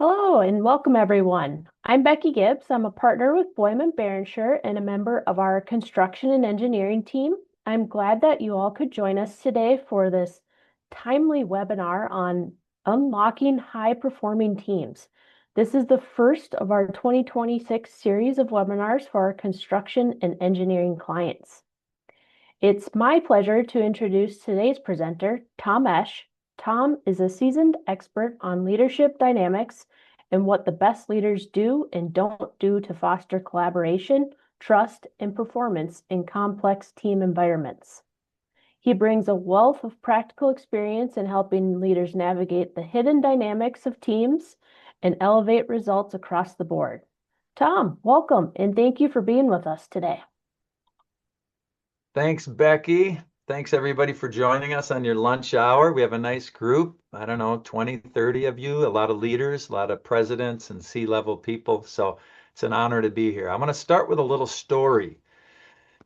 Hello and welcome everyone. I'm Becky Gibbs. I'm a partner with Boyman Barrenshire and a member of our construction and engineering team. I'm glad that you all could join us today for this timely webinar on unlocking high performing teams. This is the first of our 2026 series of webinars for our construction and engineering clients. It's my pleasure to introduce today's presenter, Tom Esch. Tom is a seasoned expert on leadership dynamics and what the best leaders do and don't do to foster collaboration, trust, and performance in complex team environments. He brings a wealth of practical experience in helping leaders navigate the hidden dynamics of teams and elevate results across the board. Tom, welcome, and thank you for being with us today. Thanks, Becky. Thanks, everybody, for joining us on your lunch hour. We have a nice group. I don't know, 20, 30 of you, a lot of leaders, a lot of presidents and C-level people. So it's an honor to be here. I'm going to start with a little story.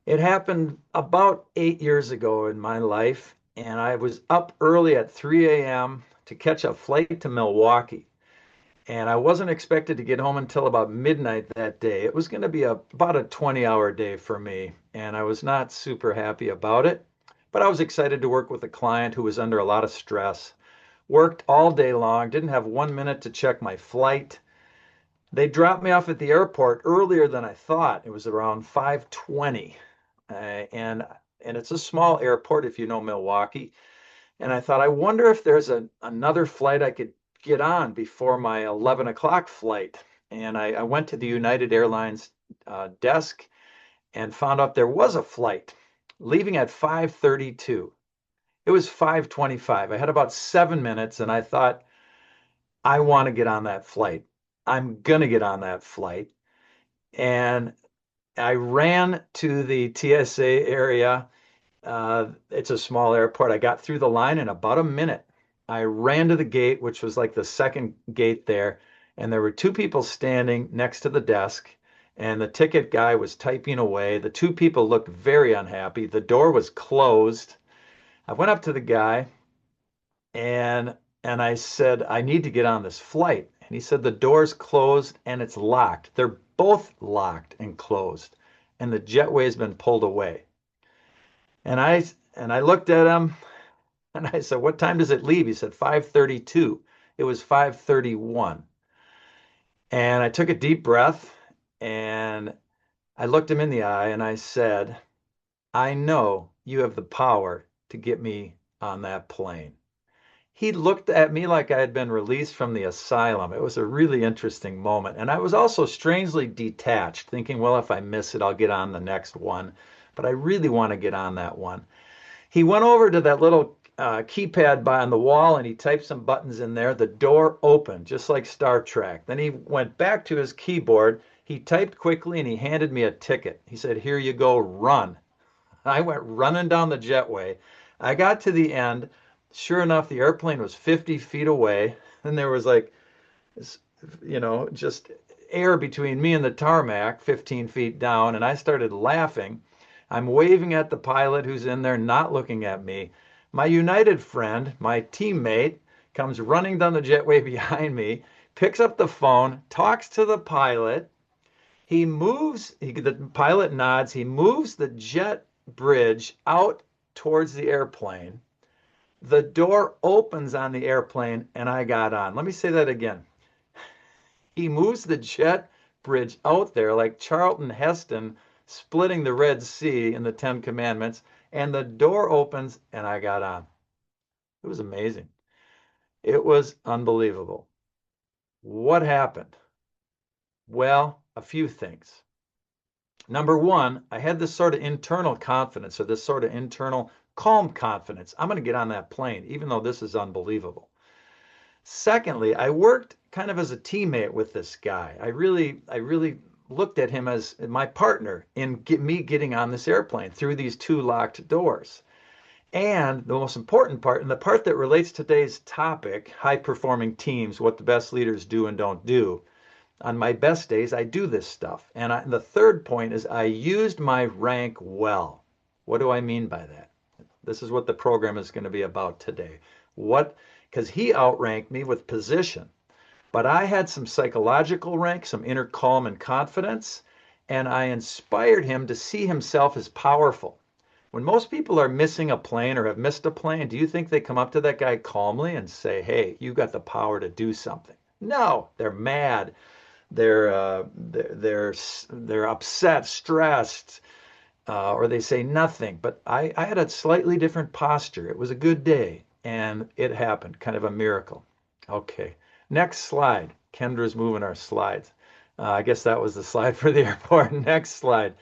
It happened about 8 years ago in my life, and I was up early at 3 a.m. to catch a flight to Milwaukee. And I wasn't expected to get home until about midnight that day. It was going to be about a 20-hour day for me, and I was not super happy about it. But I was excited to work with a client who was under a lot of stress. Worked all day long, didn't have 1 minute to check my flight. They dropped me off at the airport earlier than I thought. It was around 5:20, and it's a small airport if you know Milwaukee. And I thought, I wonder if there's another flight I could get on before my 11 o'clock flight. And I went to the United Airlines desk and found out there was a flight leaving at 5:32. It was 5:25. I had about 7 minutes, and I thought, I want to get on that flight. I'm going to get on that flight. And I ran to the TSA area. It's a small airport. I got through the line in about a minute. I ran to the gate, which was like the second gate there, and there were two people standing next to the desk, and the ticket guy was typing away. The two people looked very unhappy. The door was closed. I went up to the guy and I said, I need to get on this flight. And he said, the door's closed and it's locked. They're both locked and closed, and the jetway has been pulled away. And I looked at him and I said, what time does it leave? He said, 5:32. It was 5:31. And I took a deep breath and I looked him in the eye and I said, I know you have the power to get me on that plane. He looked at me like I had been released from the asylum. It was a really interesting moment. And I was also strangely detached, thinking, well, if I miss it, I'll get on the next one. But I really want to get on that one. He went over to that little keypad on the wall and he typed some buttons in there. The door opened, just like Star Trek. Then he went back to his keyboard. He typed quickly and he handed me a ticket. He said, here you go, run. I went running down the jetway. I got to the end. Sure enough, the airplane was 50 feet away. And there was like, just air between me and the tarmac, 15 feet down. And I started laughing. I'm waving at the pilot who's in there, not looking at me. My United friend, my teammate, comes running down the jetway behind me, picks up the phone, talks to the pilot. The pilot nods. He moves the jet bridge out towards the airplane. The door opens on the airplane and I got on. Let me say that again. He moves the jet bridge out there like Charlton Heston splitting the Red Sea in the Ten Commandments, and the door opens and I got on. It was amazing. It was unbelievable. What happened? Well, a few things. Number one, I had this sort of internal confidence, or this sort of internal calm confidence. I'm going to get on that plane, even though this is unbelievable. Secondly, I worked kind of as a teammate with this guy. I really looked at him as my partner in me getting on this airplane through these two locked doors. And the most important part, and the part that relates to today's topic, high performing teams, what the best leaders do and don't do. On my best days, I do this stuff. And the third point is I used my rank well. What do I mean by that? This is what the program is going to be about today. What? Because he outranked me with position. But I had some psychological rank, some inner calm and confidence, and I inspired him to see himself as powerful. When most people are missing a plane or have missed a plane, do you think they come up to that guy calmly and say, "Hey, you got the power to do something"? No, they're mad. They're upset, stressed, or they say nothing. But I had a slightly different posture. It was a good day, and it happened, kind of a miracle. Okay, next slide. Kendra's moving our slides. I guess that was the slide for the airport. Next slide.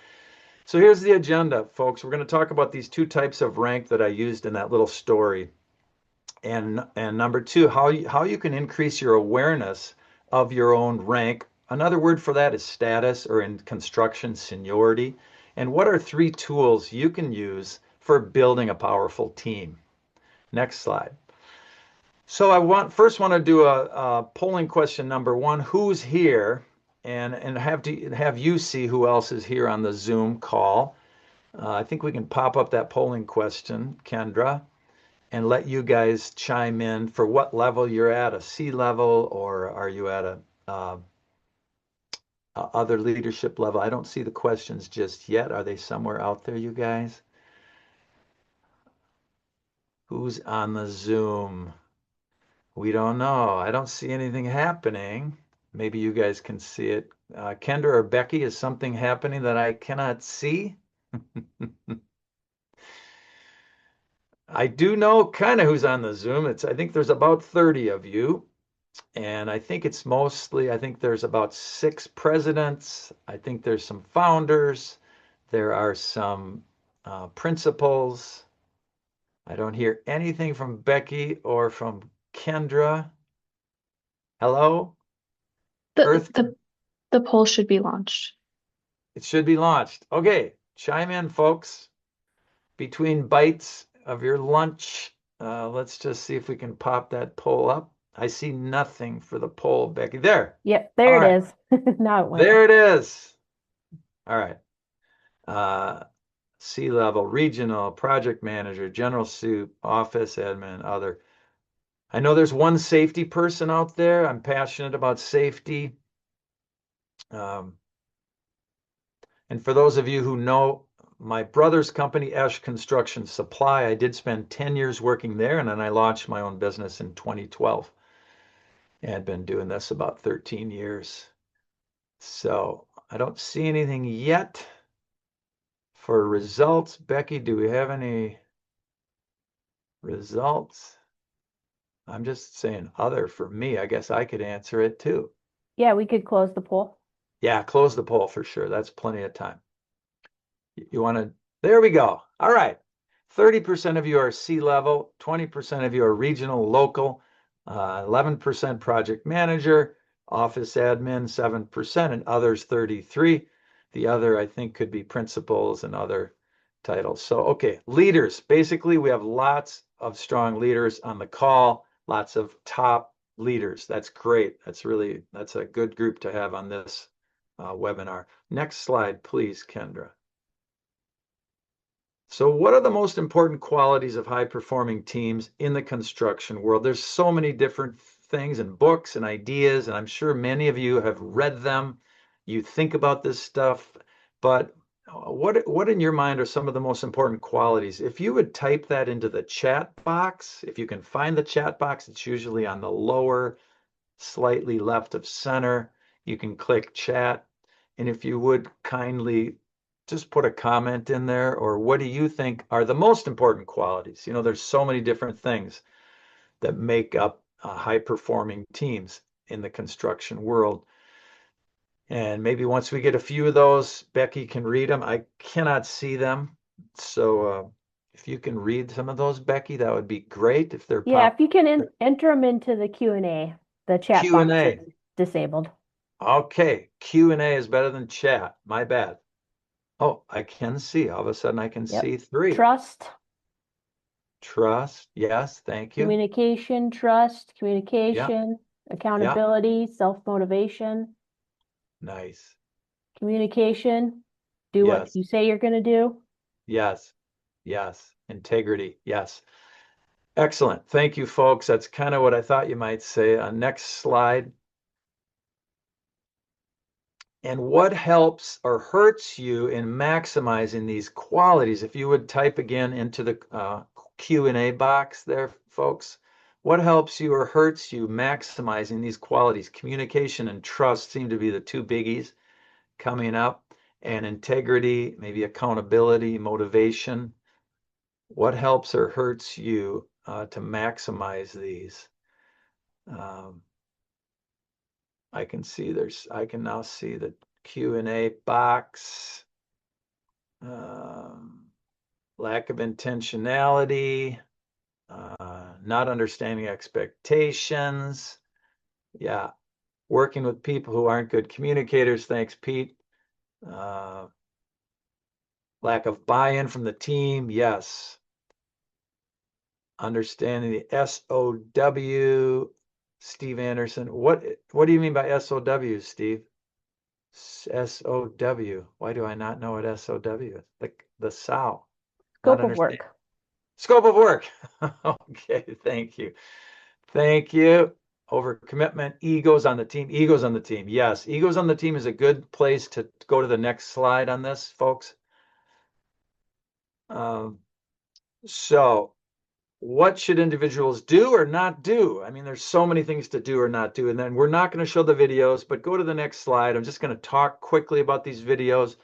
So here's the agenda, folks. We're going to talk about these two types of rank that I used in that little story. And number two, how you can increase your awareness of your own rank. Another word for that is status, or in construction, seniority. And what are three tools you can use for building a powerful team? Next slide. So first want to do a polling question number one. Who's here? And have you see who else is here on the Zoom call. I think we can pop up that polling question, Kendra, and let you guys chime in for what level you're at, a C level, or are you at uh, a other leadership level? I don't see the questions just yet. Are they somewhere out there, you guys? Who's on the Zoom? We don't know. I don't see anything happening. Maybe you guys can see it. Kendra or Becky, is something happening that I cannot see? I do know kind of who's on the Zoom. I think there's about 30 of you. And I think there's about 6 presidents. I think there's some founders. There are some principals. I don't hear anything from Becky or from Kendra. Hello? The Earth, the the poll should be launched. it should be launched. Okay, chime in, folks. Between bites of your lunch, let's just see if we can pop that poll up. I see nothing for the poll, Becky. There. Yep, All there it right. is. Now it went. There it is. All right. Uh, C-level, regional, project manager, general soup, office admin, other. I know there's one safety person out there. I'm passionate about safety. Um, and for those of you who know my brother's company, Esch Construction Supply, I did spend 10 years working there, and then I launched my own business in 2012. And I'd been doing this about 13 years. So I don't see anything yet for results. Becky, do we have any results? I'm just saying other for me. I guess I could answer it too. Yeah, we could close the poll. Yeah, close the poll for sure. That's plenty of time. You want to, there we go. All right. 30% of you are C-level, 20% of you are regional, local, 11% project manager, office admin, 7%, and others 33. The other, I think, could be principals and other titles. So, okay, leaders. Basically, we have lots of strong leaders on the call, lots of top leaders. That's great. That's a good group to have on this webinar. Next slide, please, Kendra. So what are the most important qualities of high-performing teams in the construction world? There's so many different things and books and ideas, and I'm sure many of you have read them. You think about this stuff, but what in your mind are some of the most important qualities? If you would type that into the chat box, if you can find the chat box, it's usually on the lower, slightly left of center. You can click chat, and if you would kindly just put a comment in there, or what do you think are the most important qualities? You know, there's so many different things that make up high performing teams in the construction world. And maybe once we get a few of those, Becky can read them. I cannot see them. So if you can read some of those, Becky, that would be great if they're Yeah, if pop you can enter them into the Q&A, the chat box is Q&A. disabled. Okay, Q&A is better than chat. My bad. Oh, I can see. All of a sudden I can Yep. see 3. Trust, Trust. Yes, thank you. trust, Yeah, communication, yeah. accountability, self-motivation, Nice. communication, do what Yes, you say you're going to do. yes, yes. Integrity. Yes. Excellent. Thank you, folks. That's kind of what I thought you might say. Next slide. And what helps or hurts you in maximizing these qualities? If you would type again into the Q&A box there, folks, what helps you or hurts you maximizing these qualities? Communication and trust seem to be the two biggies coming up, and integrity, maybe accountability, motivation. What helps or hurts you to maximize these? Um, I can now see the Q&A box. Lack of intentionality, not understanding expectations. Yeah, working with people who aren't good communicators. Thanks, Pete. Lack of buy-in from the team. Yes. Understanding the SOW. Steve Anderson. What do you mean by SOW, Steve? SOW. Why do I not know what SOW is? The SOW. Not Scope of understand. work. Scope of work. Okay, thank you. Thank you. Overcommitment, egos on the team. Egos on the team. Yes, egos on the team is a good place to go to the next slide on this, folks. So what should individuals do or not do? I mean, there's so many things to do or not do. And then we're not going to show the videos, but go to the next slide. I'm just going to talk quickly about these videos.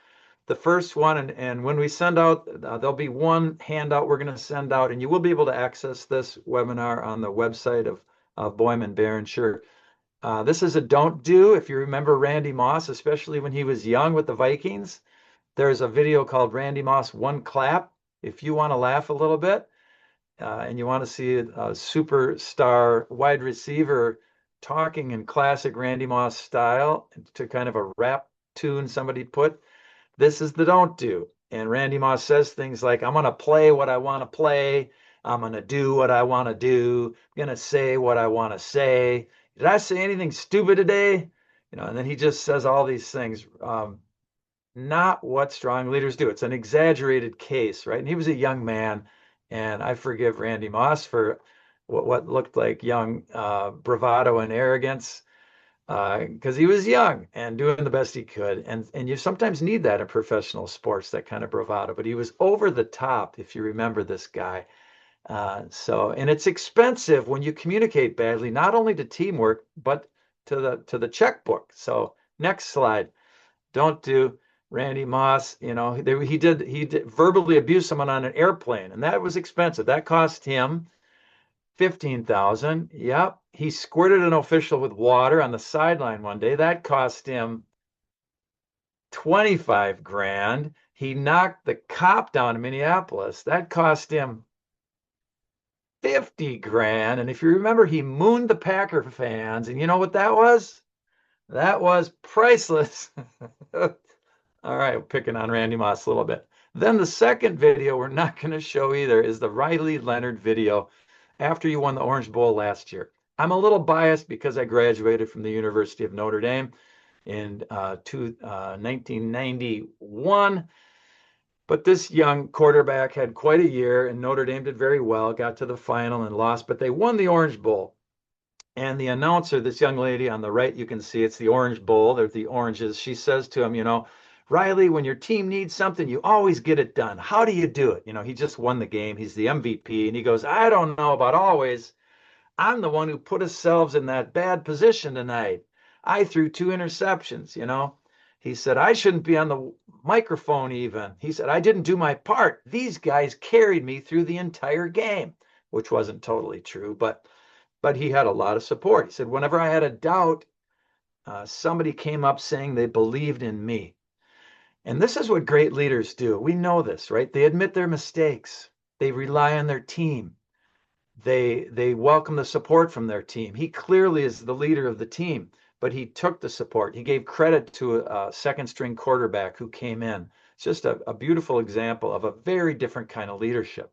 The first one, and when we send out, there'll be one handout we're going to send out, and you will be able to access this webinar on the website of Boyman Berenschur. This is a don't do. If you remember Randy Moss, especially when he was young with the Vikings, there's a video called Randy Moss One Clap. If you want to laugh a little bit, and you want to see a superstar wide receiver talking in classic Randy Moss style to kind of a rap tune somebody put, this is the don't do. And Randy Moss says things like, I'm going to play what I want to play. I'm going to do what I want to do. I'm going to say what I want to say. Did I say anything stupid today? And then he just says all these things. Not what strong leaders do. It's an exaggerated case, right? And he was a young man, and I forgive Randy Moss for what looked like young bravado and arrogance, because he was young and doing the best he could. And you sometimes need that in professional sports, that kind of bravado. But he was over the top, if you remember this guy. And it's expensive when you communicate badly, not only to teamwork, but to the checkbook. So next slide. Don't do. Randy Moss, he did verbally abuse someone on an airplane, and that was expensive. That cost him 15,000. Yep. He squirted an official with water on the sideline one day. That cost him 25 grand. He knocked the cop down in Minneapolis. That cost him 50 grand. And if you remember, he mooned the Packer fans. And you know what that was? That was priceless. All right, picking on Randy Moss a little bit. Then the second video we're not going to show either is the Riley Leonard video after you won the Orange Bowl last year. I'm a little biased because I graduated from the University of Notre Dame in 1991. But this young quarterback had quite a year, and Notre Dame did very well, got to the final and lost, but they won the Orange Bowl. And the announcer, this young lady on the right, you can see it's the Orange Bowl. They're the oranges. She says to him, Riley, when your team needs something, you always get it done. How do you do it? He just won the game. He's the MVP. And he goes, I don't know about always. I'm the one who put ourselves in that bad position tonight. I threw 2 interceptions. He said, I shouldn't be on the microphone even. He said, I didn't do my part. These guys carried me through the entire game, which wasn't totally true, but he had a lot of support. He said, whenever I had a doubt, somebody came up saying they believed in me. And this is what great leaders do. We know this, right? They admit their mistakes. They rely on their team. They welcome the support from their team. He clearly is the leader of the team, but he took the support. He gave credit to a second string quarterback who came in. It's just a beautiful example of a very different kind of leadership.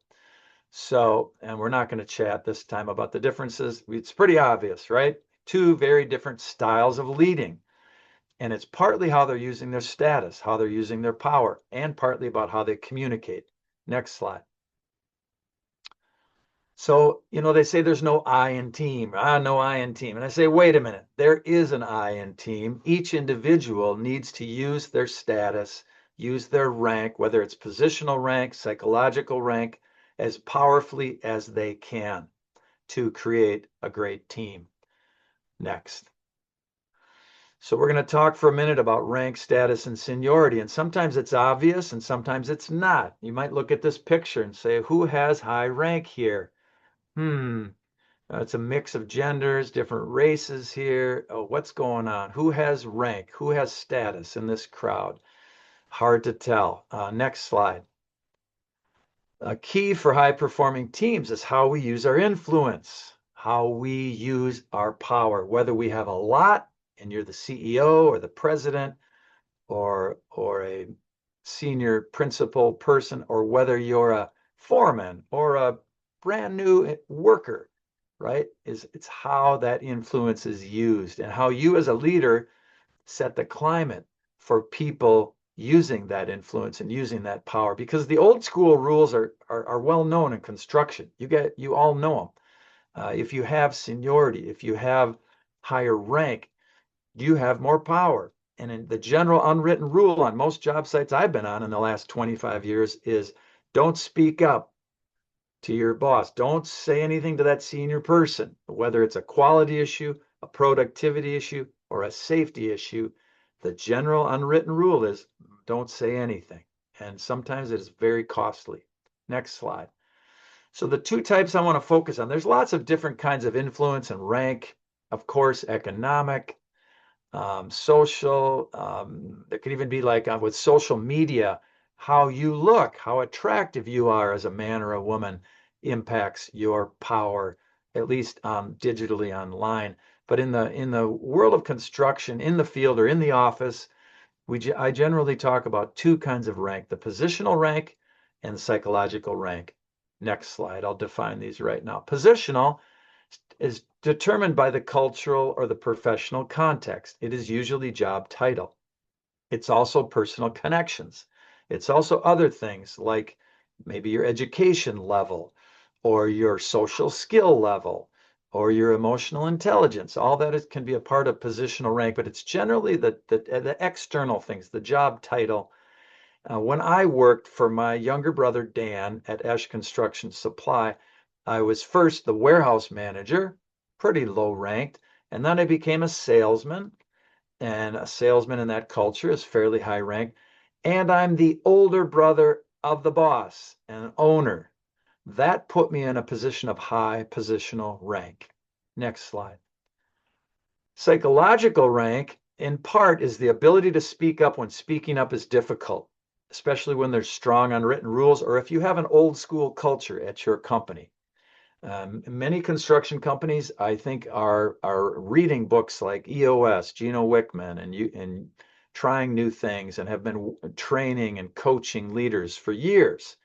So, and we're not going to chat this time about the differences. It's pretty obvious, right? Two very different styles of leading. And it's partly how they're using their status, how they're using their power, and partly about how they communicate. Next slide. So, they say there's no I in team. No I in team. And I say, wait a minute, there is an I in team. Each individual needs to use their status, use their rank, whether it's positional rank, psychological rank, as powerfully as they can to create a great team. Next. So we're going to talk for a minute about rank, status, and seniority. And sometimes it's obvious and sometimes it's not. You might look at this picture and say, who has high rank here? It's a mix of genders, different races here. Oh, what's going on? Who has rank? Who has status in this crowd? Hard to tell. Next slide. A key for high performing teams is how we use our influence, how we use our power, whether we have a lot and you're the CEO or the president or a senior principal person, or whether you're a foreman or a brand new worker, right? It's how that influence is used and how you as a leader set the climate for people using that influence and using that power. Because the old school rules are well known in construction. You all know them. If you have seniority, if you have higher rank, you have more power. And in the general unwritten rule on most job sites I've been on in the last 25 years is don't speak up to your boss. Don't say anything to that senior person, whether it's a quality issue, a productivity issue, or a safety issue. The general unwritten rule is don't say anything. And sometimes it is very costly. Next slide. So the two types I want to focus on, there's lots of different kinds of influence and rank, of course, economic, social. There could even be like with social media, how you look, how attractive you are as a man or a woman impacts your power, at least digitally online. But in the world of construction, in the field or in the office, I generally talk about two kinds of rank: the positional rank and psychological rank. Next slide. I'll define these right now. Positional is determined by the cultural or the professional context. It is usually job title. It's also personal connections. It's also other things like maybe your education level or your social skill level or your emotional intelligence. All that can be a part of positional rank, but it's generally the external things, the job title. When I worked for my younger brother Dan at Esch Construction Supply, I was first the warehouse manager, pretty low ranked, and then I became a salesman. And a salesman in that culture is fairly high ranked. And I'm the older brother of the boss and owner. That put me in a position of high positional rank. Next slide. Psychological rank, in part, is the ability to speak up when speaking up is difficult, especially when there's strong unwritten rules or if you have an old school culture at your company. Many construction companies, I think, are reading books like EOS, Gino Wickman, and trying new things, and have been training and coaching leaders for years,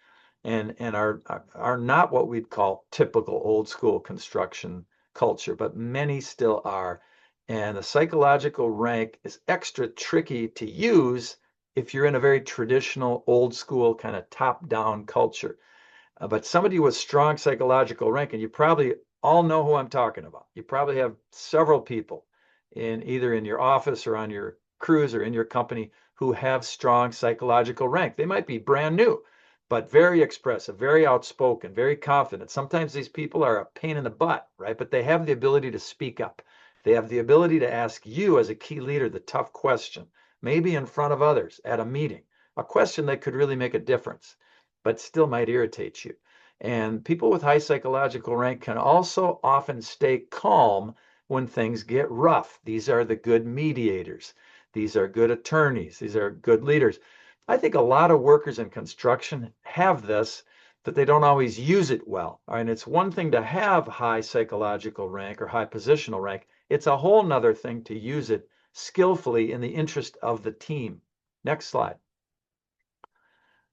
and are not what we'd call typical old school construction culture, but many still are. And the psychological rank is extra tricky to use if you're in a very traditional, old school kind of top-down culture. But somebody with strong psychological rank, and you probably all know who I'm talking about. You probably have several people in either in your office or on your crews or in your company who have strong psychological rank. They might be brand new, but very expressive, very outspoken, very confident. Sometimes these people are a pain in the butt, right? But they have the ability to speak up. They have the ability to ask you as a key leader the tough question, maybe in front of others at a meeting, a question that could really make a difference but still might irritate you. And people with high psychological rank can also often stay calm when things get rough. These are the good mediators. These are good attorneys. These are good leaders. I think a lot of workers in construction have this, but they don't always use it well. And it's one thing to have high psychological rank or high positional rank. It's a whole nother thing to use it skillfully in the interest of the team. Next slide.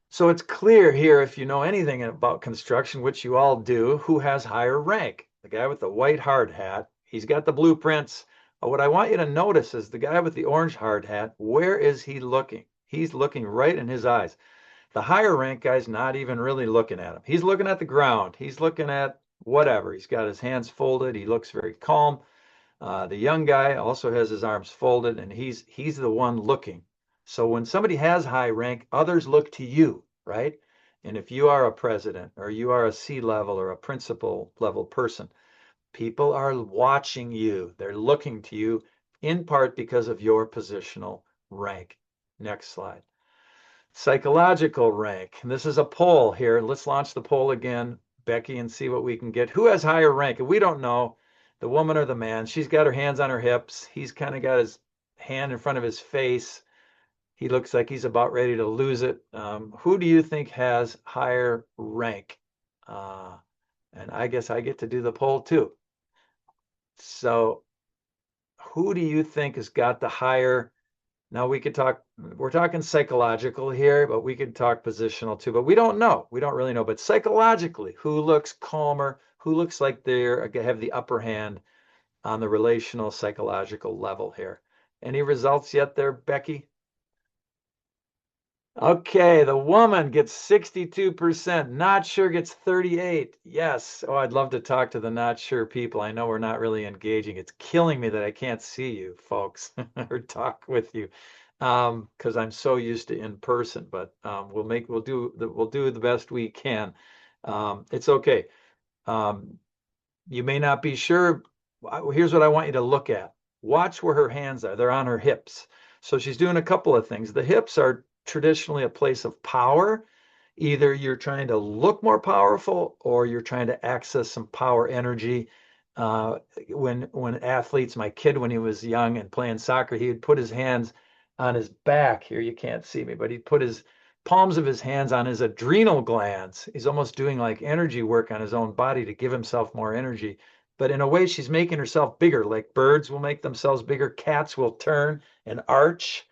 So it's clear here, if you know anything about construction, which you all do, who has higher rank. The guy with the white hard hat, he's got the blueprints. What I want you to notice is the guy with the orange hard hat, where is he looking? He's looking right in his eyes. The higher rank guy's not even really looking at him. He's looking at the ground. He's looking at whatever. He's got his hands folded. He looks very calm. The young guy also has his arms folded, and he's the one looking. So when somebody has high rank, others look to you, right? And if you are a president or you are a C level or a principal level person, people are watching you. They're looking to you in part because of your positional rank. Next slide. Psychological rank. And this is a poll here. Let's launch the poll again, Becky, and see what we can get. Who has higher rank? And we don't know, the woman or the man. She's got her hands on her hips. He's kind of got his hand in front of his face. He looks like he's about ready to lose it. Who do you think has higher rank? And I guess I get to do the poll too. So who do you think has got the higher? Now we could talk, we're talking psychological here, but we could talk positional too, but we don't know. We don't really know. But psychologically, who looks calmer, who looks like they're have the upper hand on the relational psychological level here? Any results yet there, Becky? Okay, the woman gets 62%. Not sure gets 38. Yes. Oh, I'd love to talk to the not sure people. I know we're not really engaging. It's killing me that I can't see you folks or talk with you because I'm so used to in person, but we'll do the best we can. It's okay. Um, you may not be sure. Here's what I want you to look at. Watch where her hands are. They're on her hips. So she's doing a couple of things. The hips are traditionally a place of power. Either you're trying to look more powerful or you're trying to access some power energy. When athletes, my kid, when he was young and playing soccer, he would put his hands on his back. Here, you can't see me, but he'd put his palms of his hands on his adrenal glands. He's almost doing like energy work on his own body to give himself more energy. But in a way, she's making herself bigger. Like birds will make themselves bigger, cats will turn and arch.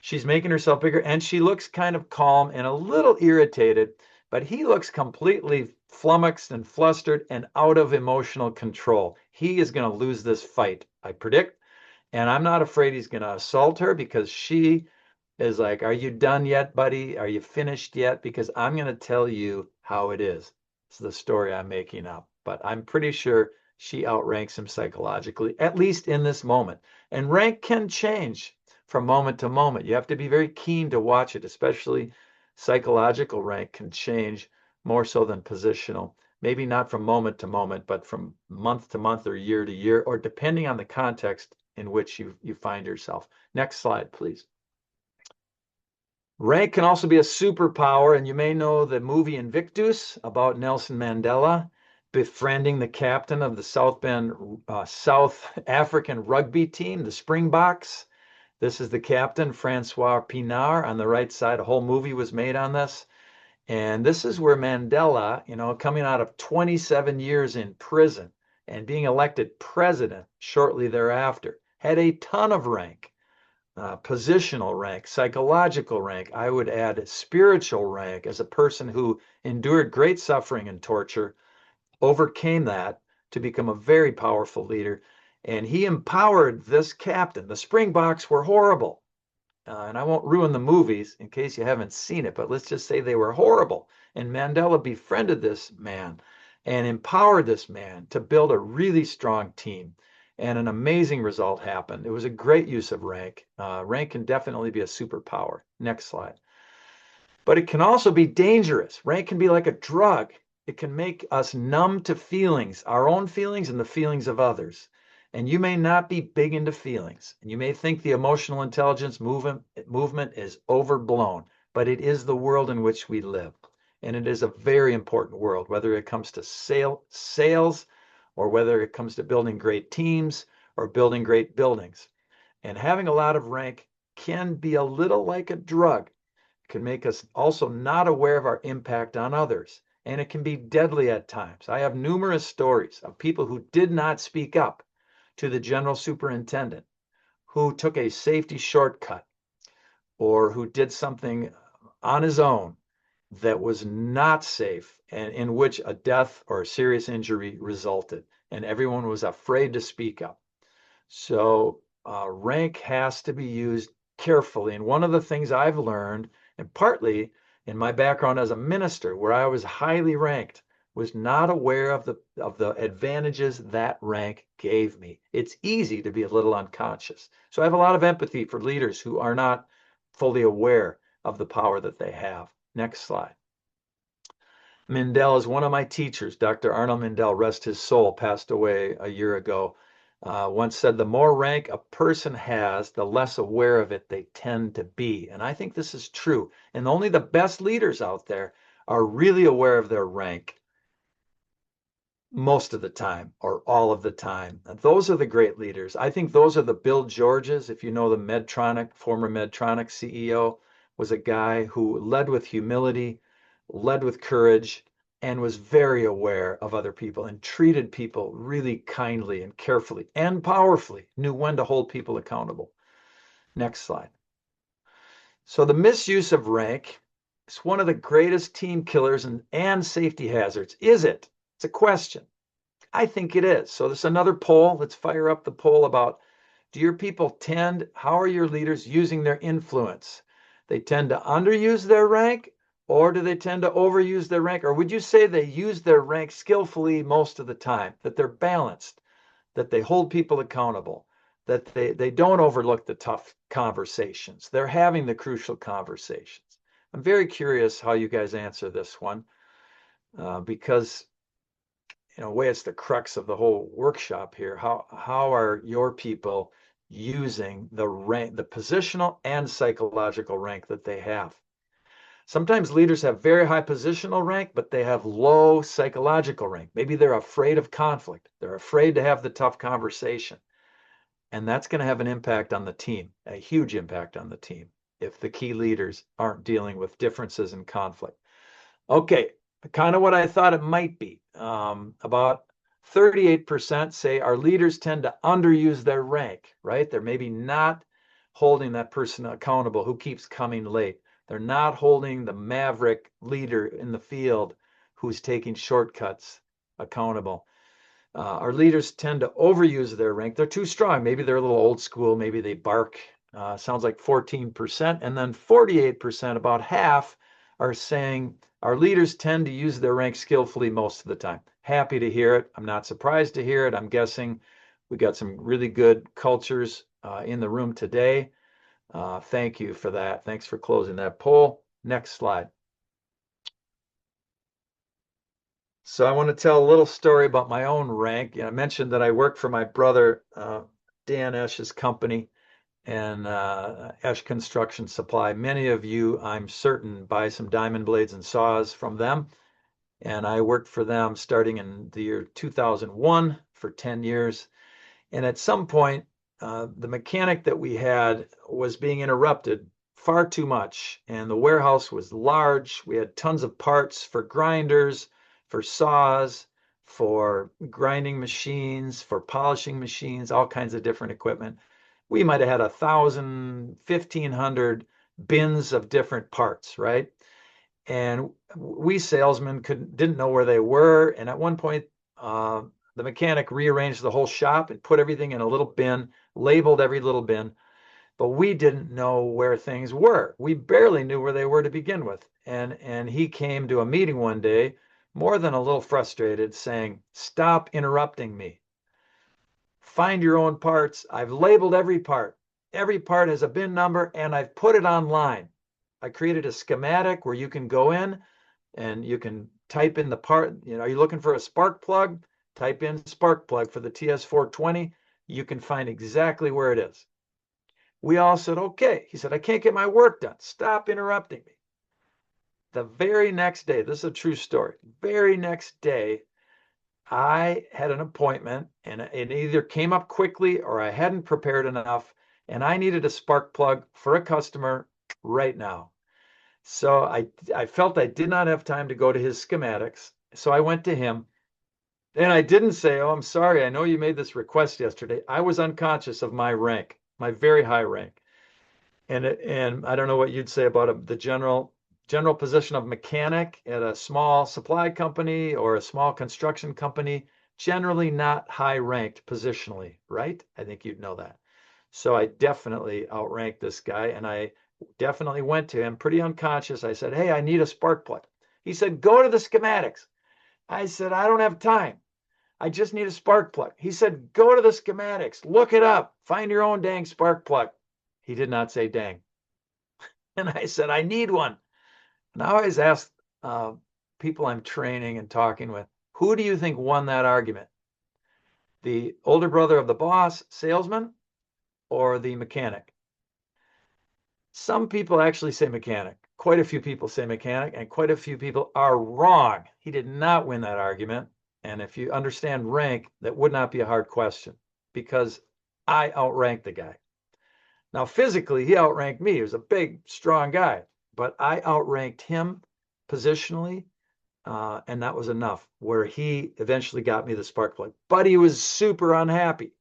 She's making herself bigger, and she looks kind of calm and a little irritated, but he looks completely flummoxed and flustered and out of emotional control. He is going to lose this fight, I predict. And I'm not afraid he's going to assault her because she is like, are you done yet, buddy? Are you finished yet? Because I'm going to tell you how it is. It's the story I'm making up, but I'm pretty sure she outranks him psychologically, at least in this moment. And rank can change from moment to moment. You have to be very keen to watch it, especially psychological rank can change more so than positional. Maybe not from moment to moment, but from month to month or year to year, or depending on the context in which you find yourself. Next slide, please. Rank can also be a superpower, and you may know the movie Invictus about Nelson Mandela befriending the captain of the South African rugby team, the Springboks. This is the captain, Francois Pienaar, on the right side. A whole movie was made on this. And this is where Mandela, coming out of 27 years in prison and being elected president shortly thereafter, had a ton of rank. Positional rank, psychological rank. I would add spiritual rank as a person who endured great suffering and torture, overcame that to become a very powerful leader. And he empowered this captain. The Springboks were horrible. And I won't ruin the movies in case you haven't seen it, but let's just say they were horrible. And Mandela befriended this man and empowered this man to build a really strong team. And an amazing result happened. It was a great use of rank. Rank can definitely be a superpower. Next slide. But it can also be dangerous. Rank can be like a drug. It can make us numb to feelings, our own feelings and the feelings of others. And you may not be big into feelings, and you may think the emotional intelligence movement is overblown, but it is the world in which we live. And it is a very important world, whether it comes to sales or whether it comes to building great teams or building great buildings. And having a lot of rank can be a little like a drug. It can make us also not aware of our impact on others. And it can be deadly at times. I have numerous stories of people who did not speak up to the general superintendent, who took a safety shortcut or who did something on his own that was not safe and in which a death or a serious injury resulted. And everyone was afraid to speak up. So rank has to be used carefully. And one of the things I've learned, and partly in my background as a minister, where I was highly ranked, was not aware of the advantages that rank gave me. It's easy to be a little unconscious. So I have a lot of empathy for leaders who are not fully aware of the power that they have. Next slide. Mindell is one of my teachers. Dr. Arnold Mindell, rest his soul, passed away a year ago. Once said, the more rank a person has, the less aware of it they tend to be. And I think this is true. And only the best leaders out there are really aware of their rank most of the time or all of the time. Those are the great leaders. I think those are the Bill Georges. If you know the Medtronic, former Medtronic CEO, was a guy who led with humility, led with courage, and was very aware of other people and treated people really kindly and carefully and powerfully, knew when to hold people accountable. Next slide. So the misuse of rank is one of the greatest team killers and safety hazards. Is it? It's a question. I think it is. So there's another poll. Let's fire up the poll about, do your people how are your leaders using their influence? They tend to underuse their rank, or do they tend to overuse their rank? Or would you say they use their rank skillfully most of the time, that they're balanced, that they hold people accountable, that they don't overlook the tough conversations. They're having the crucial conversations. I'm very curious how you guys answer this one, because in a way, it's the crux of the whole workshop here. How are your people using the rank, the positional and psychological rank that they have? Sometimes leaders have very high positional rank, but they have low psychological rank. Maybe they're afraid of conflict. They're afraid to have the tough conversation. And that's going to have an impact on the team, a huge impact on the team, if the key leaders aren't dealing with differences in conflict. Okay, kind of what I thought it might be. About 38% say our leaders tend to underuse their rank, right? They're maybe not holding that person accountable who keeps coming late. They're not holding the maverick leader in the field who's taking shortcuts accountable. Our leaders tend to overuse their rank. They're too strong. Maybe they're a little old school. Maybe they bark. Sounds like 14%. And then 48%, about half, are saying our leaders tend to use their rank skillfully most of the time. Happy to hear it. I'm not surprised to hear it. I'm guessing we got some really good cultures in the room today. Thank you for that. Thanks for closing that poll. Next slide. So I want to tell a little story about my own rank. I mentioned that I work for my brother, Dan Esch's company, and Esch Construction Supply. Many of you, I'm certain, buy some diamond blades and saws from them. And I worked for them starting in the year 2001 for 10 years. And at some point, the mechanic that we had was being interrupted far too much. And the warehouse was large. We had tons of parts for grinders, for saws, for grinding machines, for polishing machines, all kinds of different equipment. We might have had 1,000, 1,500 bins of different parts, right? And we salesmen didn't know where they were. And at one point, the mechanic rearranged the whole shop and put everything in a little bin, labeled every little bin, but we didn't know where things were. We barely knew where they were to begin with. And he came to a meeting one day, more than a little frustrated, saying, "Stop interrupting me. Find your own parts. I've labeled every part. Every part has a bin number, and I've put it online. I created a schematic where you can go in and you can type in the part. Are you looking for a spark plug? Type in spark plug for the TS420. You can find exactly where it is." We all said, okay. He said, "I can't get my work done. Stop interrupting me." The very next day, this is a true story. Very next day, I had an appointment and it either came up quickly or I hadn't prepared enough, and I needed a spark plug for a customer right now. So I felt I did not have time to go to his schematics. So I went to him and I didn't say, "Oh, I'm sorry. I know you made this request yesterday." I was unconscious of my rank, my very high rank. And I don't know what you'd say about the general position of mechanic at a small supply company or a small construction company, generally not high ranked positionally, right? I think you'd know that. So I definitely outranked this guy, and I definitely went to him pretty unconscious. I said, "Hey, I need a spark plug." He said, "Go to the schematics." I said, I don't have time. I just need a spark plug. He said, go to the schematics, look it up, find your own dang spark plug. He did not say dang. And I said, I need one. And I always ask people I'm training and talking with, who do you think won that argument? The older brother of the boss, salesman, or the mechanic? Some people actually say mechanic. Quite a few people say mechanic, and quite a few people are wrong. He did not win that argument. And if you understand rank, that would not be a hard question because I outranked the guy. Now, physically, he outranked me. He was a big, strong guy, but I outranked him positionally, and that was enough, where he eventually got me the spark plug. But he was super unhappy.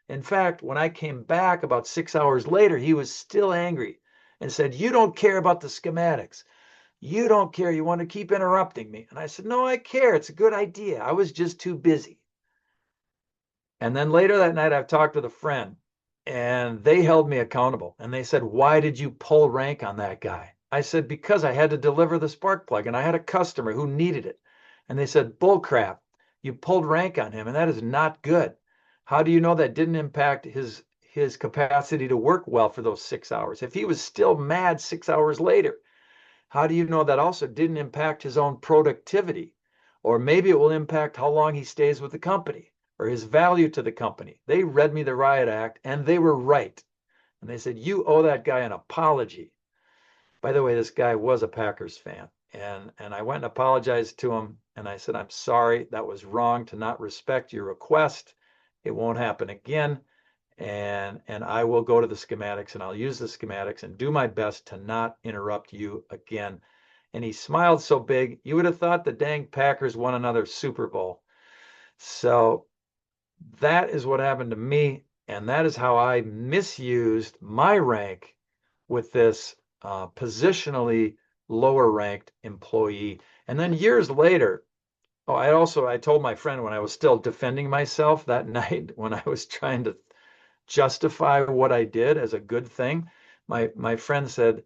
In fact, when I came back about 6 hours later, he was still angry and said, you don't care about the schematics. You don't care. You want to keep interrupting me. And I said, no, I care. It's a good idea. I was just too busy. And then later that night, I've talked with a friend and they held me accountable. And they said, why did you pull rank on that guy? I said, because I had to deliver the spark plug and I had a customer who needed it. And they said, bull crap. You pulled rank on him and that is not good. How do you know that didn't impact his capacity to work well for those 6 hours? If he was still mad 6 hours later, how do you know that also didn't impact his own productivity? Or maybe it will impact how long he stays with the company or his value to the company. They read me the riot act and they were right. And they said, you owe that guy an apology. By the way, this guy was a Packers fan. And I went and apologized to him. And I said, I'm sorry. That was wrong to not respect your request. It won't happen again. And I will go to the schematics and I'll use the schematics and do my best to not interrupt you again. And he smiled so big, you would have thought the dang Packers won another Super Bowl. So that is what happened to me. And that is how I misused my rank with this positionally lower ranked employee. And then years later, I told my friend when I was still defending myself that night when I was trying to justify what I did as a good thing. My friend said,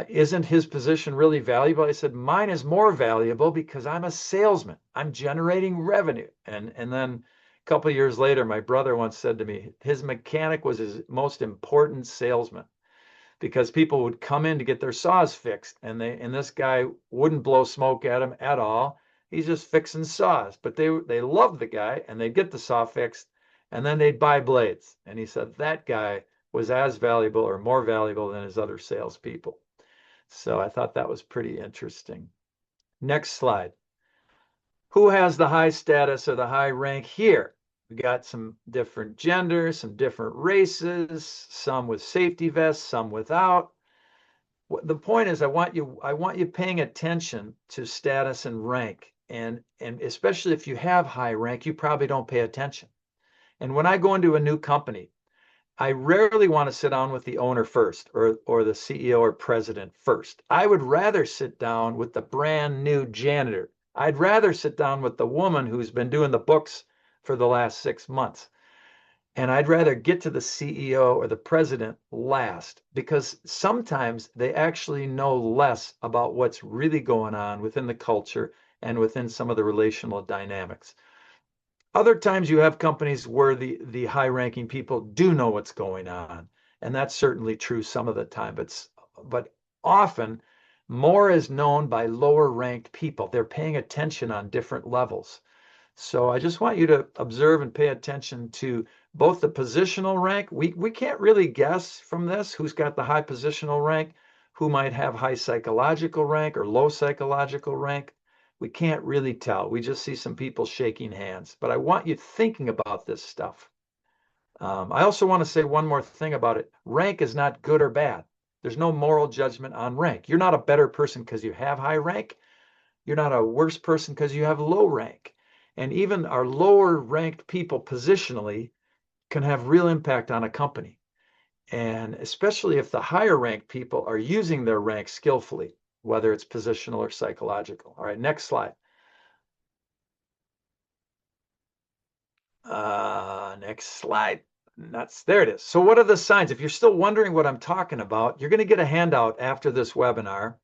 isn't his position really valuable? I said, mine is more valuable because I'm a salesman. I'm generating revenue. And then a couple of years later, my brother once said to me, his mechanic was his most important salesman because people would come in to get their saws fixed and this guy wouldn't blow smoke at him at all. He's just fixing saws, but they loved the guy and they'd get the saw fixed and then they'd buy blades. And he said that guy was as valuable or more valuable than his other salespeople. So I thought that was pretty interesting. Next slide. Who has the high status or the high rank here? We got some different genders, some different races, some with safety vests, some without. The point is I want you paying attention to status and rank. And especially if you have high rank, you probably don't pay attention. And when I go into a new company, I rarely want to sit down with the owner first or the CEO or president first. I would rather sit down with the brand new janitor. I'd rather sit down with the woman who's been doing the books for the last 6 months. And I'd rather get to the CEO or the president last because sometimes they actually know less about what's really going on within the culture and within some of the relational dynamics. Other times you have companies where the high ranking people do know what's going on. And that's certainly true some of the time, but often more is known by lower ranked people. They're paying attention on different levels. So I just want you to observe and pay attention to both the positional rank. We can't really guess from this who's got the high positional rank, who might have high psychological rank or low psychological rank. We can't really tell. We just see some people shaking hands. But I want you thinking about this stuff. I also want to say one more thing about it. Rank is not good or bad. There's no moral judgment on rank. You're not a better person because you have high rank. You're not a worse person because you have low rank. And even our lower ranked people positionally can have real impact on a company. And especially if the higher ranked people are using their rank skillfully, whether it's positional or psychological. All right, next slide. Next slide. There it is. So what are the signs? If you're still wondering what I'm talking about, you're going to get a handout after this webinar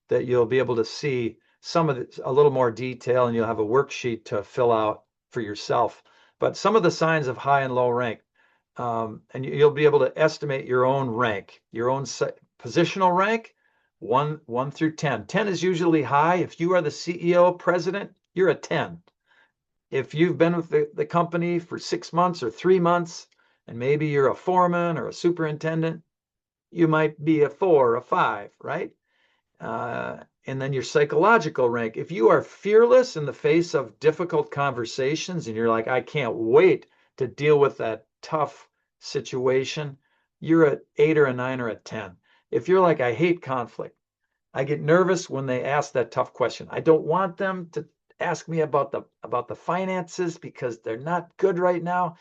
that you'll be able to see some of it's a little more detail, and you'll have a worksheet to fill out for yourself. But some of the signs of high and low rank, and you'll be able to estimate your own rank, your own positional rank, one through 10. 10 is usually high. If you are the CEO, president, you're a 10. If you've been with the company for 6 months or 3 months, and maybe you're a foreman or a superintendent, you might be a 4 or a 5, right? And then your psychological rank. If you are fearless in the face of difficult conversations and you're like, I can't wait to deal with that tough situation, you're at 8 or a 9 or a 10. If you're like, I hate conflict, I get nervous when they ask that tough question. I don't want them to ask me about the finances because they're not good right now.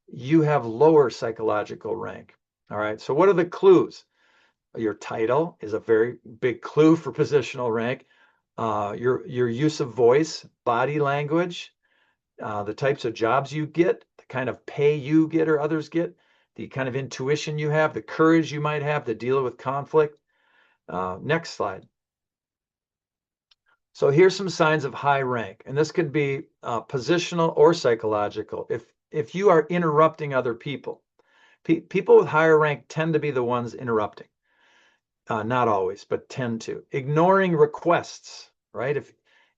You have lower psychological rank. All right. So what are the clues? Your title is a very big clue for positional rank. Your use of voice, body language, the types of jobs you get, the kind of pay you get or others get, the kind of intuition you have, the courage you might have to deal with conflict. Next slide. So here's some signs of high rank, and this could be positional or psychological. If you are interrupting other people, people with higher rank tend to be the ones interrupting. Not always, but tend to. Ignoring requests, right?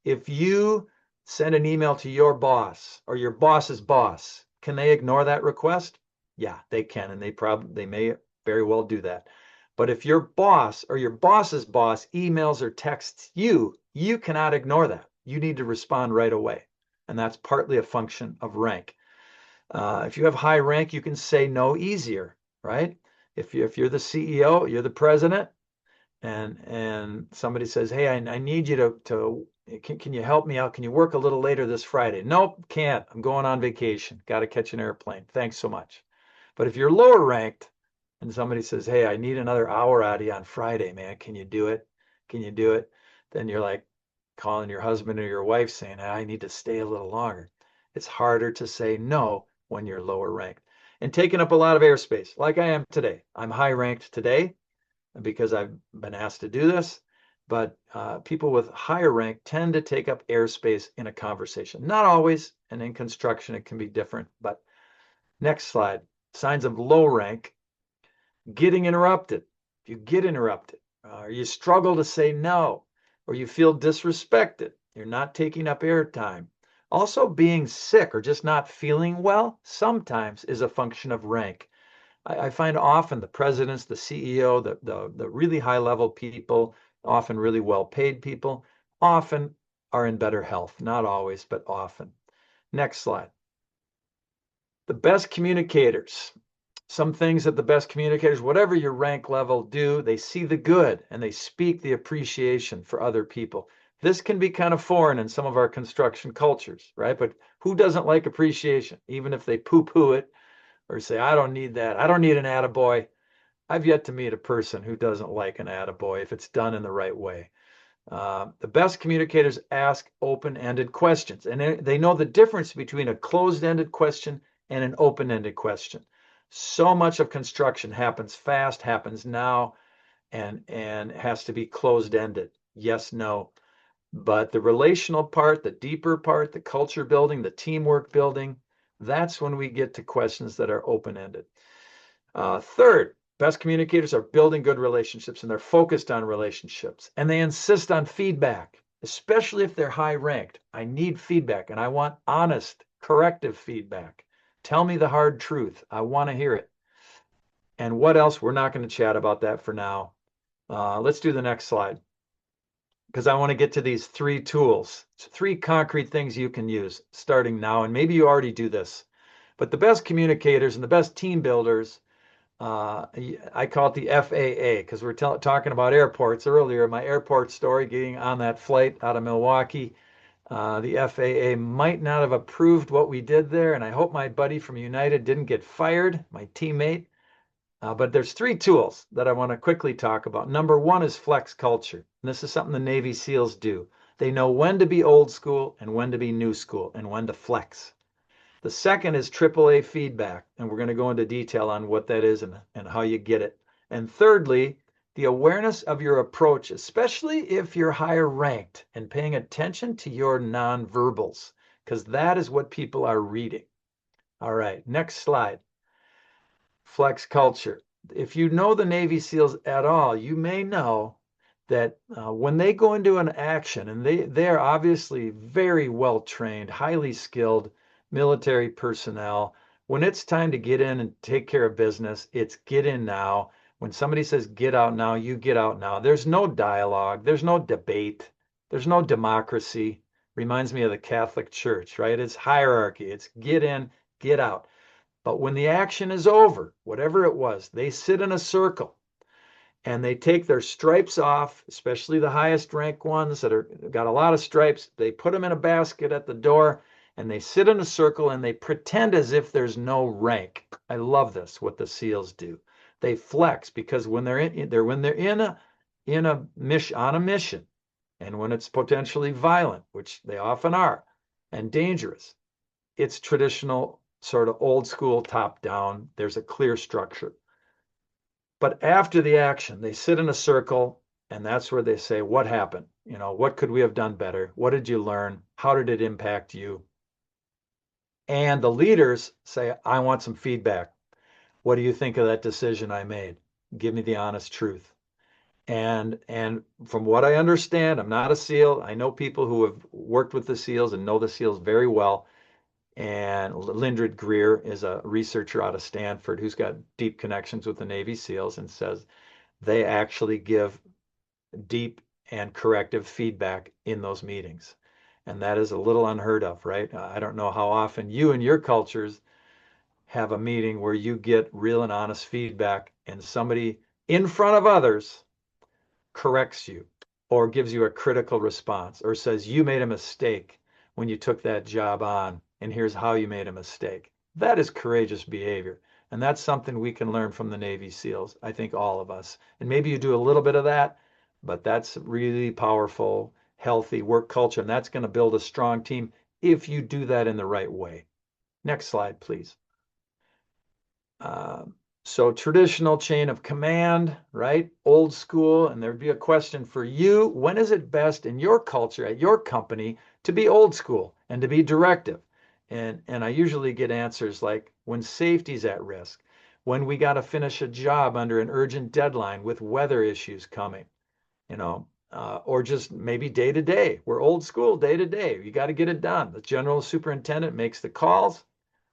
If you send an email to your boss or your boss's boss, can they ignore that request? Yeah, they can, and they may very well do that. But if your boss or your boss's boss emails or texts you, you cannot ignore that. You need to respond right away. And that's partly a function of rank. If you have high rank, you can say no easier, right? If you're the CEO, you're the president, and somebody says, hey, I need you to can you help me out? Can you work a little later this Friday? Nope, can't. I'm going on vacation. Got to catch an airplane. Thanks so much. But if you're lower ranked and somebody says, hey, I need another hour out of you on Friday, man, can you do it? Can you do it? Then you're like calling your husband or your wife saying, I need to stay a little longer. It's harder to say no when you're lower ranked and taking up a lot of airspace like I am today. I'm high ranked today because I've been asked to do this, but people with higher rank tend to take up airspace in a conversation. Not always, and in construction it can be different. But next slide, signs of low rank, getting interrupted. If you get interrupted, or you struggle to say no, or you feel disrespected, you're not taking up airtime. Also, being sick or just not feeling well sometimes is a function of rank. I find often the presidents, the CEO, the really high level people, often really well paid people, often are in better health. Not always, but often. Next slide. The best communicators. Some things that the best communicators, whatever your rank level, do, they see the good and they speak the appreciation for other people. This can be kind of foreign in some of our construction cultures, right? But who doesn't like appreciation, even if they poo-poo it or say, I don't need that. I don't need an attaboy. I've yet to meet a person who doesn't like an attaboy if it's done in the right way. The best communicators ask open-ended questions, and they know the difference between a closed-ended question and an open-ended question. So much of construction happens fast, happens now, and has to be closed-ended. Yes, no. But the relational part, the deeper part, the culture building, the teamwork building, that's when we get to questions that are open-ended. Third, best communicators are building good relationships and they're focused on relationships and they insist on feedback, especially if they're high ranked. I need feedback and I want honest, corrective feedback. Tell me the hard truth. I want to hear it. And what else? We're not going to chat about that for now. Let's do the next slide because I want to get to these 3 tools, 3 concrete things you can use starting now. And maybe you already do this, but the best communicators and the best team builders, I call it the FAA because we're talking about airports earlier. My airport story, getting on that flight out of Milwaukee, the FAA might not have approved what we did there, and I hope my buddy from United didn't get fired, my teammate. But there's 3 tools that I want to quickly talk about. Number 1 is flex culture. And this is something the Navy SEALs do. They know when to be old school and when to be new school and when to flex. The second is AAA feedback, and we're going to go into detail on what that is and how you get it. And thirdly The awareness of your approach, especially if you're higher ranked, and paying attention to your nonverbals, because that is what people are reading. All right, next slide. Flex culture. If you know the Navy SEALs at all, you may know that when they go into an action, and they are obviously very well trained, highly skilled military personnel, when it's time to get in and take care of business, it's get in now. When somebody says get out now, you get out now. There's no dialogue, there's no debate, there's no democracy. Reminds me of the Catholic Church, right? It's hierarchy, it's get in, get out. But when the action is over, whatever it was, they sit in a circle and they take their stripes off, especially the highest rank ones that are got a lot of stripes. They put them in a basket at the door and they sit in a circle and they pretend as if there's no rank. I love this, what the SEALs do. They flex because when they're in a mission, on a mission, and when it's potentially violent, which they often are, and dangerous, it's traditional, sort of old school, top down. There's a clear structure. But after the action, they sit in a circle, and that's where they say, what happened? What could we have done better? What did you learn? How did it impact you? And the leaders say, I want some feedback. What do you think of that decision I made? Give me the honest truth. And from what I understand, I'm not a SEAL. I know people who have worked with the SEALs and know the SEALs very well. And Lindred Greer is a researcher out of Stanford who's got deep connections with the Navy SEALs and says they actually give deep and corrective feedback in those meetings. And that is a little unheard of, right? I don't know how often you and your cultures have a meeting where you get real and honest feedback and somebody in front of others corrects you or gives you a critical response or says you made a mistake when you took that job on, and here's how you made a mistake. That is courageous behavior. And that's something we can learn from the Navy SEALs, I think all of us. And maybe you do a little bit of that, but that's really powerful, healthy work culture. And that's going to build a strong team if you do that in the right way. Next slide, please. So traditional chain of command, right? Old school. And there'd be a question for you. When is it best in your culture, at your company, to be old school and to be directive? And I usually get answers like when safety's at risk, when we got to finish a job under an urgent deadline with weather issues coming, or just maybe day to day. We're old school, day to day. You got to get it done. The general superintendent makes the calls.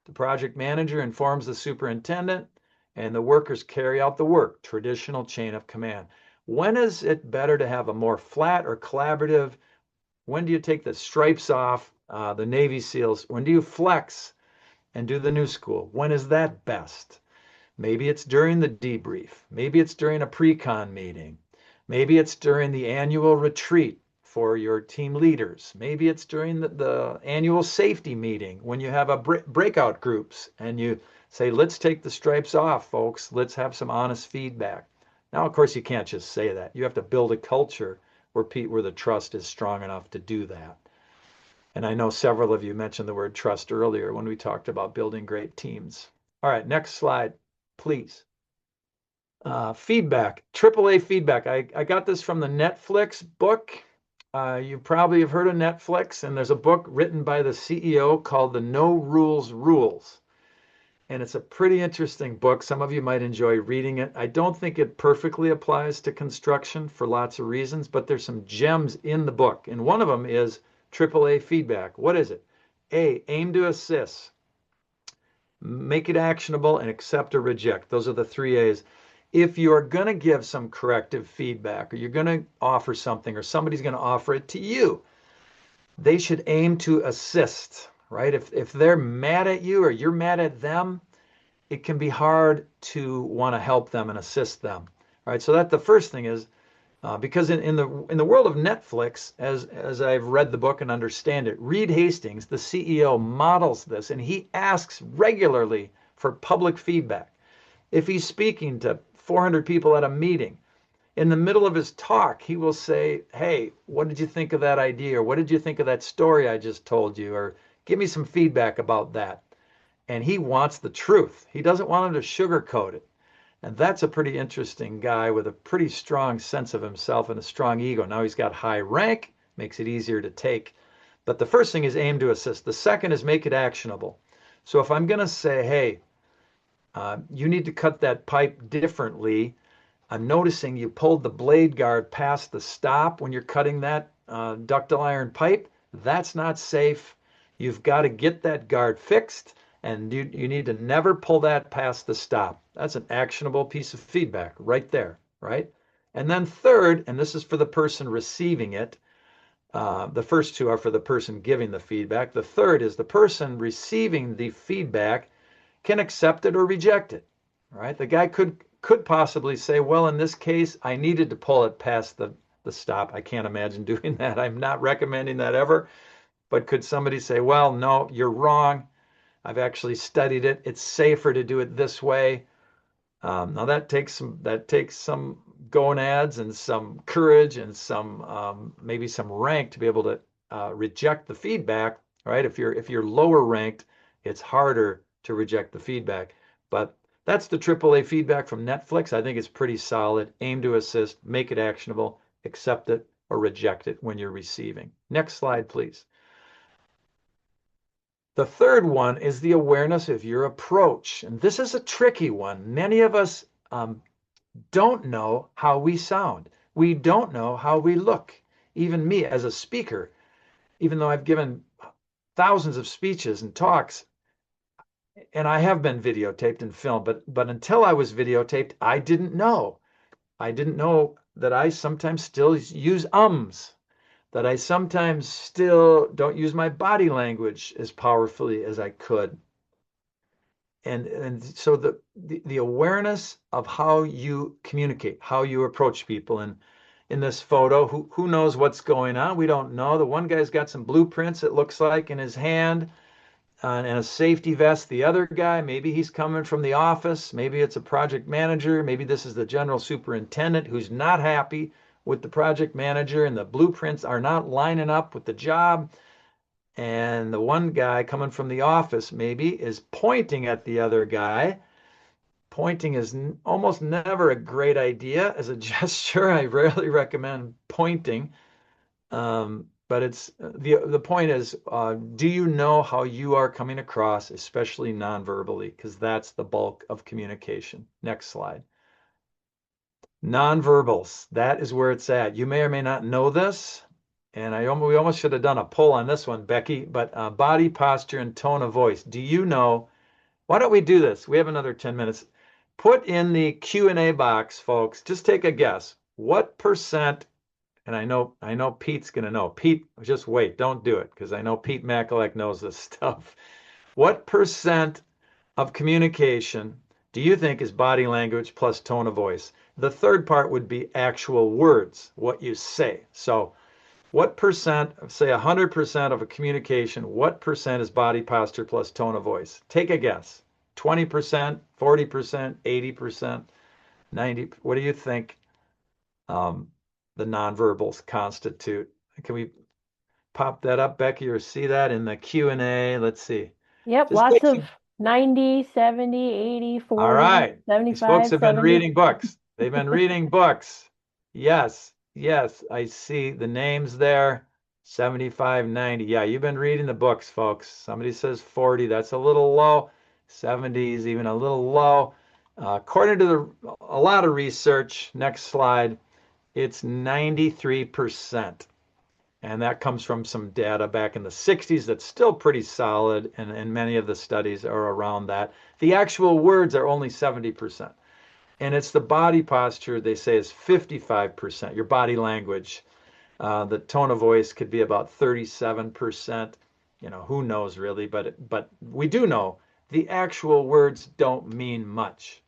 The project manager informs the superintendent, and the workers carry out the work. Traditional chain of command. When is it better to have a more flat or collaborative? When do you take the stripes off, the Navy SEALs? When do you flex and do the new school? When is that best? Maybe it's during the debrief. Maybe it's during a pre-con meeting. Maybe it's during the annual retreat for your team leaders. Maybe it's during the annual safety meeting when you have a breakout groups and you say, let's take the stripes off, folks. Let's have some honest feedback. Now, of course, you can't just say that. You have to build a culture where the trust is strong enough to do that. And I know several of you mentioned the word trust earlier when we talked about building great teams. All right, next slide, please. Feedback, AAA feedback. I got this from the Netflix book. You probably have heard of Netflix, and there's a book written by the CEO called The No Rules Rules. And it's a pretty interesting book. Some of you might enjoy reading it. I don't think it perfectly applies to construction for lots of reasons, but there's some gems in the book. And one of them is AAA feedback. What is it? A, aim to assist. Make it actionable and accept or reject. Those are the 3 A's. If you're going to give some corrective feedback or you're going to offer something or somebody's going to offer it to you, they should aim to assist, right? If they're mad at you or you're mad at them, it can be hard to want to help them and assist them, right? So that the first thing is, because in the world of Netflix, as I've read the book and understand it, Reed Hastings, the CEO, models this, and he asks regularly for public feedback. If he's speaking to 400 people at a meeting, in the middle of his talk, he will say, hey, what did you think of that idea? Or what did you think of that story I just told you? Or give me some feedback about that. And he wants the truth. He doesn't want them to sugarcoat it. And that's a pretty interesting guy with a pretty strong sense of himself and a strong ego. Now he's got high rank, makes it easier to take. But the first thing is aim to assist. The second is make it actionable. So if I'm going to say, hey, you need to cut that pipe differently. I'm noticing you pulled the blade guard past the stop when you're cutting that ductile iron pipe. That's not safe. You've got to get that guard fixed, and you need to never pull that past the stop. That's an actionable piece of feedback right there, right? And then third, and this is for the person receiving it, the first two are for the person giving the feedback. The third is the person receiving the feedback can accept it or reject it, right? The guy could possibly say, well, in this case, I needed to pull it past the stop. I can't imagine doing that. I'm not recommending that ever. But could somebody say, well, no, you're wrong. I've actually studied it. It's safer to do it this way. Now that takes some gonads and some courage and some maybe some rank to be able to reject the feedback, right? If you're lower ranked, it's harder to reject the feedback. But that's the AAA feedback from Netflix. I think it's pretty solid. Aim to assist, make it actionable, accept it or reject it when you're receiving. Next slide, please. The third one is the awareness of your approach. And this is a tricky one. Many of us don't know how we sound. We don't know how we look. Even me as a speaker, even though I've given thousands of speeches and talks, and I have been videotaped and filmed, but until I was videotaped, I didn't know. I didn't know that I sometimes still use ums, that I sometimes still don't use my body language as powerfully as I could. And so the awareness of how you communicate, how you approach people. And in this photo, who knows what's going on? We don't know. The one guy's got some blueprints, it looks like, in his hand, and a safety vest. The other guy, maybe he's coming from the office, maybe it's a project manager, maybe this is the general superintendent who's not happy with the project manager, and the blueprints are not lining up with the job. And the one guy coming from the office maybe is pointing at the other guy. Pointing is almost never a great idea as a gesture. I rarely recommend pointing. But it's the point is, do you know how you are coming across, especially non-verbally? Because that's the bulk of communication. Next slide. Nonverbals, that is where it's at. You may or may not know this, and we almost should have done a poll on this one, Becky, but body posture and tone of voice. Do you know? Why don't we do this? We have another 10 minutes. Put in the Q&A box, folks. Just take a guess. What percent, and I know Pete's going to know. Pete, just wait. Don't do it because I know Pete Makalek knows this stuff. What percent of communication do you think is body language plus tone of voice? The third part would be actual words, what you say. So what percent, say 100% of a communication, what percent is body posture plus tone of voice? Take a guess. 20%, 40%, 80%, 90. What do you think the nonverbals constitute? Can we pop that up, Becky, or see that in the Q&A? Let's see. Yep, Just lots take of some. 90, 70, 80, All 40, right. These folks 75, have been 70. reading books. They've been reading books. Yes, yes, I see the names there. 75, 90. Yeah, you've been reading the books, folks. Somebody says 40. That's a little low. 70 is even a little low. According to a lot of research, next slide, it's 93%. And that comes from some data back in the 60s that's still pretty solid, and many of the studies are around that. The actual words are only 70%. And it's the body posture, they say, is 55%, your body language. The tone of voice could be about 37%. Who knows really, but we do know the actual words don't mean much.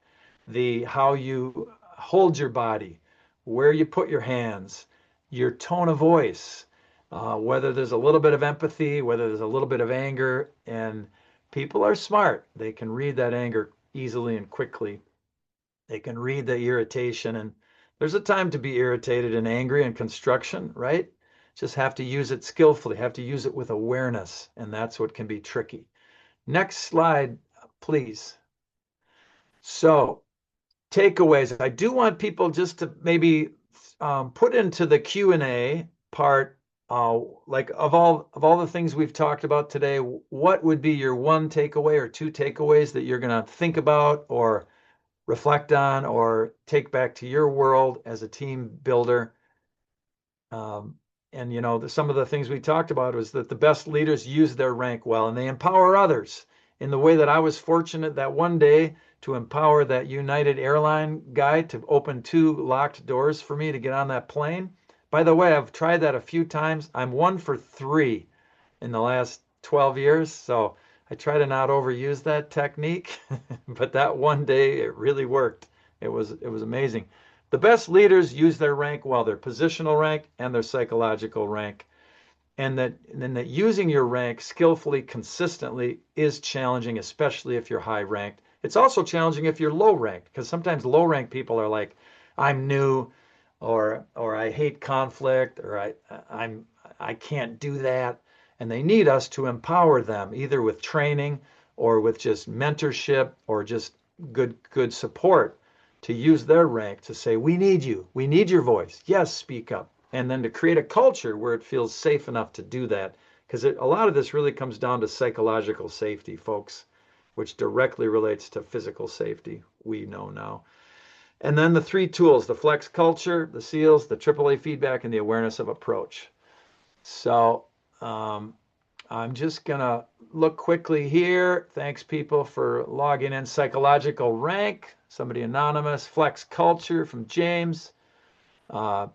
How you hold your body, where you put your hands, your tone of voice, whether there's a little bit of empathy, whether there's a little bit of anger, and people are smart. They can read that anger easily and quickly. They can read the irritation, and there's a time to be irritated and angry in construction, right? Just have to use it skillfully, have to use it with awareness, and that's what can be tricky. Next slide, please. So takeaways. I do want people just to maybe put into the Q&A part, like of all the things we've talked about today, what would be your one takeaway or two takeaways that you're going to think about or reflect on or take back to your world as a team builder? Um, and some of the things we talked about was that the best leaders use their rank well and they empower others in the way that I was fortunate that one day to empower that United airline guy to open two locked doors for me to get on that plane. By the way, I've tried that a few times. I'm 1 for 3 in the last 12 years, so I try to not overuse that technique, but that one day it really worked. It was amazing. The best leaders use their rank well, their positional rank and their psychological rank. And that using your rank skillfully, consistently is challenging, especially if you're high ranked. It's also challenging if you're low ranked, because sometimes low ranked people are like, I'm new, or I hate conflict, or I can't do that. And they need us to empower them either with training or with just mentorship or just good support to use their rank to say, we need you. We need your voice. Yes, speak up. And then to create a culture where it feels safe enough to do that. Because a lot of this really comes down to psychological safety, folks, which directly relates to physical safety, we know now. And then the three tools, the flex culture, the SEALs, the AAA feedback, and the awareness of approach. So I'm just going to look quickly here. Thanks, people, for logging in. Psychological rank, somebody anonymous. Flex culture from James.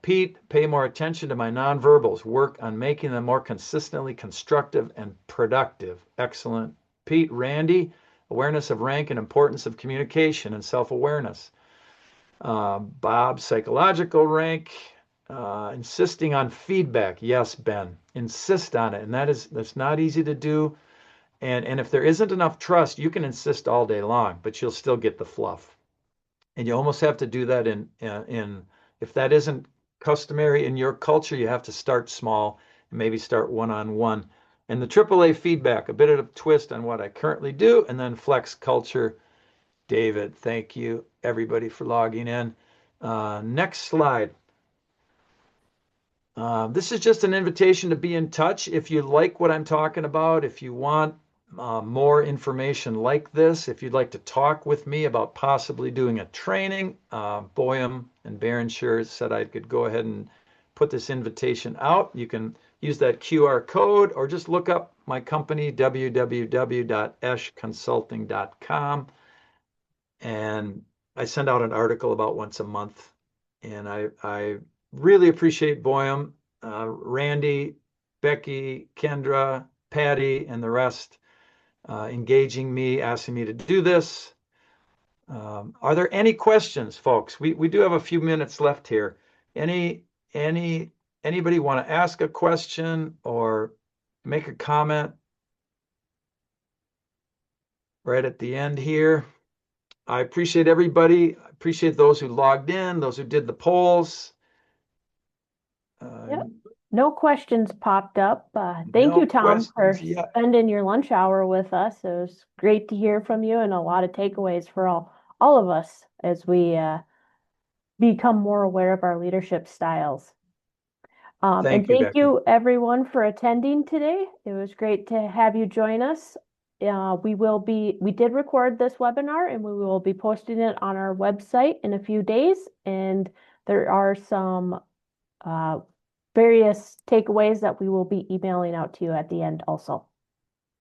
Pete, pay more attention to my nonverbals. Work on making them more consistently constructive and productive. Excellent. Pete, Randy, awareness of rank and importance of communication and self-awareness. Bob, psychological rank, insisting on feedback. Yes, Ben, insist on it. And that's not easy to do. And if there isn't enough trust, you can insist all day long, but you'll still get the fluff. And you almost have to do that in if that isn't customary in your culture, you have to start small and maybe start one-on-one. And the AAA feedback, a bit of a twist on what I currently do, and then flex culture. David, thank you everybody for logging in. Next slide. This is just an invitation to be in touch. If you like what I'm talking about, if you want more information like this, if you'd like to talk with me about possibly doing a training, Boyum and Berenshire said I could go ahead and put this invitation out. You can use that QR code or just look up my company, www.eschconsulting.com. And I send out an article about once a month. And I really appreciate Boyum, Randy, Becky, Kendra, Patty, and the rest engaging me, asking me to do this. Are there any questions, folks? We do have a few minutes left here. Any anybody want to ask a question or make a comment right at the end here? I appreciate everybody. I appreciate those who logged in, those who did the polls. Yep. No questions popped up. Thank No you, Tom, for questions yet. spending your lunch hour with us. It was great to hear from you and a lot of takeaways for all of us as we become more aware of our leadership styles. And Thank you, thank Becky. you everyone for attending today. It was great to have you join us. We did record this webinar and we will be posting it on our website in a few days. And there are some various takeaways that we will be emailing out to you at the end also.